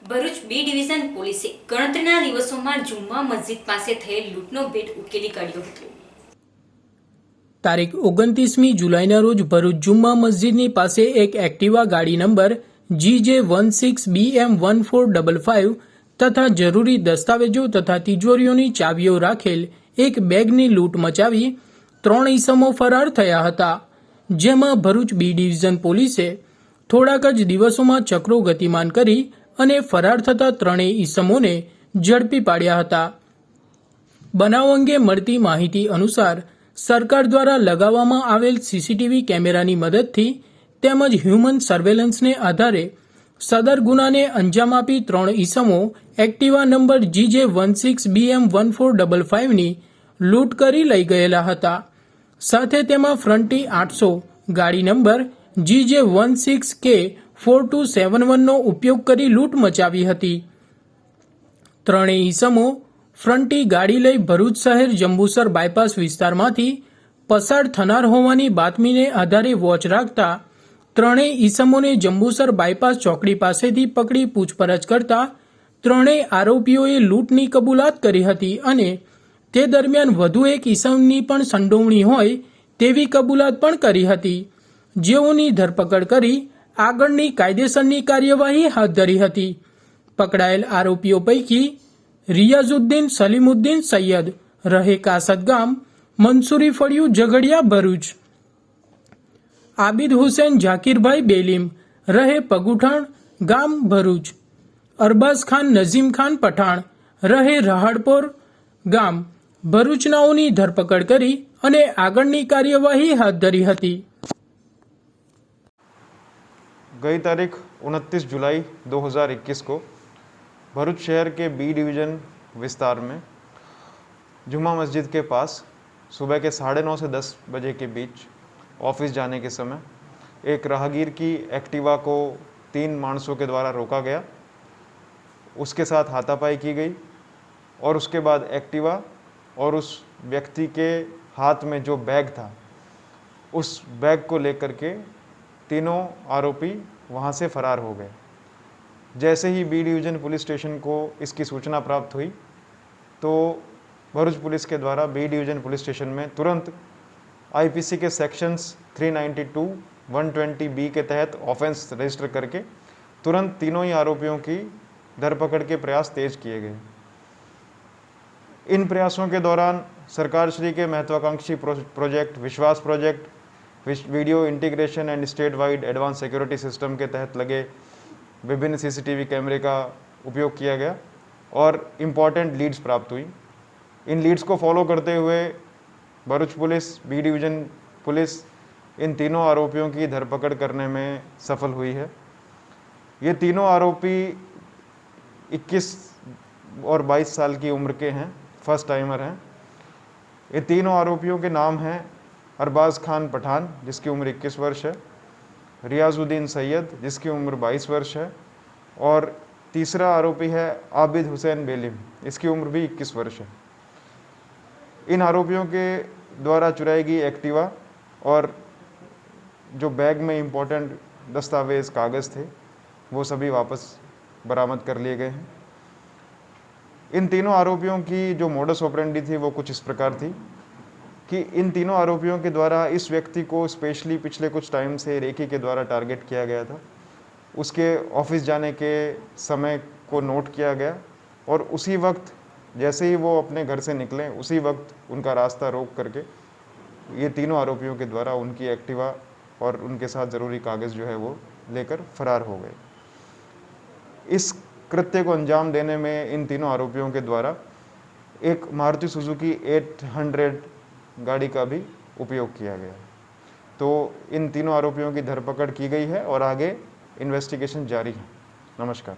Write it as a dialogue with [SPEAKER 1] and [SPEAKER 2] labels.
[SPEAKER 1] Bharuch B division પોલીસે ગણતરીના દિવસોમાં જુમ્મા મસ્જિદ પાસે થયેલ લૂંટનો ભેદ ઉકેલી કાઢ્યો હતો।
[SPEAKER 2] તારીખ 29મી જુલાઈના રોજ ભરૂચ જુમ્મા મસ્જિદની પાસે એક એક્ટિવા ગાડી નંબર GJ16BM1455 તથા જરૂરી દસ્તાવેજો તથા તિજોરીઓની ચાવીઓ રાખેલ એક બેગની લૂંટ મચાવી 3 ઈસમો ફરાર થયા હતા, જેમાં ભરૂચ બી ડિવિઝન પોલીસે થોડાક જ દિવસોમાં ચક્રો ગતિમાન કરી અને ફરાર થતા 3 ઈસમોને ઝડપી પાડ્યા હતા। બનાવ અંગે મળતી માહિતી અનુસાર સરકાર દ્વારા લગાવવામાં આવેલ સીસીટીવી કેમેરાની મદદથી તેમજ હ્યુમન સર્વેલન્સને આધારે સદર ગુનાને અંજામ આપી 3 ઈસમો એક્ટિવા નંબર GJ16BM1455ની લૂંટ કરી લઈ ગયેલા હતા। સાથે તેમાં ફ્રન્ટી 800 ગાડી નંબર GJ16K4271નો ઉપયોગ કરી લૂંટ મચાવી હતી। 3 ઈસમો ફ્રન્ટી ગાડી લઈ ભરૂચ શહેર જંબુસર બાયપાસ વિસ્તારમાંથી પસાર થનાર હોવાની બાતમીને આધારે વોચ રાખતા 3 ઈસમોને જંબુસર બાયપાસ ચોકડી પાસેથી પકડી પૂછપરછ કરતા 3 આરોપીઓએ લૂંટની કબૂલાત કરી હતી અને તે દરમિયાન વધુ એક ઈસમની પણ સંડોવણી હોય તેવી કબૂલાત પણ કરી હતી, જેઓની ધરપકડ કરી આગળની કાયદેસરની કાર્યવાહી હાથ ધરી હતી। પકડાયેલ આરોપીઓ પૈકી રિયાઝુદ્દીન સલીમુદ્દીન સૈયદ રહે કાસદ ગામ, મંસૂરી ફળિયું ઝઘડિયા ભરૂચ, આબિદ હુસેન ઝાકીરભાઈ બેલીમ રહે પગુઠાણ ગામ ભરૂચ, અરબાઝ ખાન નઝીમ ખાન પઠાણ રહે રહાડપોર ગામ ભરૂચનાઓની ધરપકડ કરી અને આગળની કાર્યવાહી હાથ ધરી હતી।
[SPEAKER 3] गई तारीख 29 जुलाई 2021 को भरूच शहर के बी डिवीज़न विस्तार में जुम्मा मस्जिद के पास सुबह के 9:30 से 10 बजे के बीच ऑफिस जाने के समय एक राहगीर की एक्टिवा को 3 मानसों के द्वारा रोका गया। उसके साथ हाथापाई की गई और उसके बाद एक्टिवा और उस व्यक्ति के हाथ में जो बैग था उस बैग को लेकर के तीनों आरोपी वहाँ से फरार हो गए। जैसे ही बी डिवीज़न पुलिस स्टेशन को इसकी सूचना प्राप्त हुई तो भरूच पुलिस के द्वारा बी डिवीज़न पुलिस स्टेशन में तुरंत आईपीसी के सेक्शंस 392, 120B के तहत ऑफेंस रजिस्टर करके तुरंत तीनों ही आरोपियों की धरपकड़ के प्रयास तेज किए गए। इन प्रयासों के दौरान सरकार श्री के महत्वाकांक्षी प्रोजेक्ट विश्वास project, video integration and state wide advance security system के तहत लगे विभिन्न सीसीटीवी कैमरे का उपयोग किया गया और इम्पॉर्टेंट लीड्स प्राप्त हुई। इन लीड्स को फॉलो करते हुए Bharuch police, B division police इन तीनों आरोपियों की धरपकड़ करने में सफल हुई है। ये तीनों आरोपी 21 और 22 साल की उम्र के हैं, फर्स्ट टाइमर हैं। ये तीनों आरोपियों के नाम हैं अरबाज़ खान पठान जिसकी उम्र 21 वर्ष है, रियाजुद्दीन सैयद जिसकी उम्र 22 वर्ष है और तीसरा आरोपी है आबिद हुसैन बेलिम, इसकी उम्र भी 21 वर्ष है। इन आरोपियों के द्वारा चुराई गई एक्टिवा और जो बैग में इम्पोर्टेंट दस्तावेज़ कागज़ थे वो सभी वापस बरामद कर लिए गए हैं। इन तीनों आरोपियों की जो मोडस ऑपरेंडी थी वो कुछ इस प्रकार थी कि इन तीनों आरोपियों के द्वारा इस व्यक्ति को स्पेशली पिछले कुछ टाइम से रेकी के द्वारा टारगेट किया गया था। उसके ऑफिस जाने के समय को नोट किया गया और उसी वक्त जैसे ही वो अपने घर से निकले उसी वक्त उनका रास्ता रोक करके ये तीनों आरोपियों के द्वारा उनकी एक्टिवा और उनके साथ ज़रूरी कागज़ जो है वो लेकर फरार हो गए। इस कृत्य को अंजाम देने में इन तीनों आरोपियों के द्वारा एक मारुति सुजुकी 800 गाड़ी का भी उपयोग किया गया। तो इन तीनों आरोपियों की धरपकड़ की गई है और आगे इन्वेस्टिगेशन जारी है। नमस्कार।